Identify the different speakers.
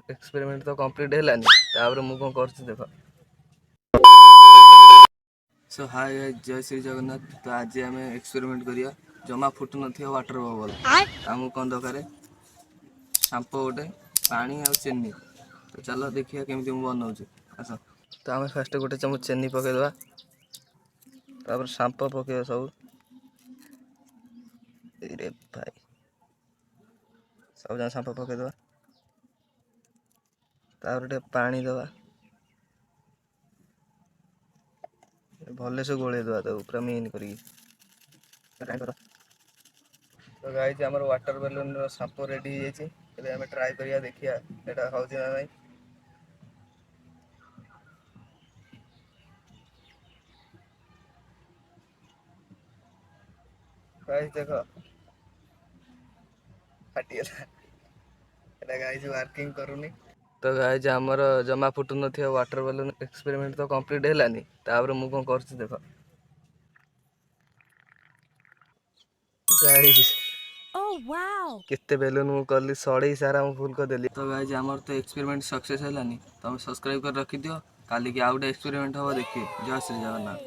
Speaker 1: Experiment तो complete हेलानी तापर मु कौन कर देख। सो हाय जय श्री जगन्नाथ। तो आज आम एक्सपेरिमेंट करिया जमा फुटु नथिया वाटर बबल आमको कौन दरकार सांपो गोटे पानी आ चेनी। तो चलो देखिए केमती मु बनाऊँ आस। तो आम फास्ट गोटे चमच चेनी पकईदे तापर सांपो पकईबा सब रे भाई सब जन सांपो पकईदे तापर पानी दवा भले से गोले दवा तो पूरा मेन करी। तो गाइस हमर वाटर बैलून सांपो रेडी हो जाइए। ଏବେ ଆମେ ट्राई करिया देखिया एटा होउछि ना नहीं। गाइस देखो फाटिगला एटा गाइस वर्किंग करूनी। तो गाइस हमर जमा फुटु नथिया वाटर बैलून एक्सपेरिमेंट तो कंप्लीट हेलानी तापर मु कोन करछि देखो। Guys
Speaker 2: Oh wow!
Speaker 1: केते बेलून मु करली सड़े सारा मु फुल कर देली। तो गाइस हमर तो एक्सपेरिमेंट सक्सेस हेलानी। तुम सब्सक्राइब कर रखी दियो काली की आउट एक्सपेरिमेंट हो देखिए। जय श्री जगन्नाथ।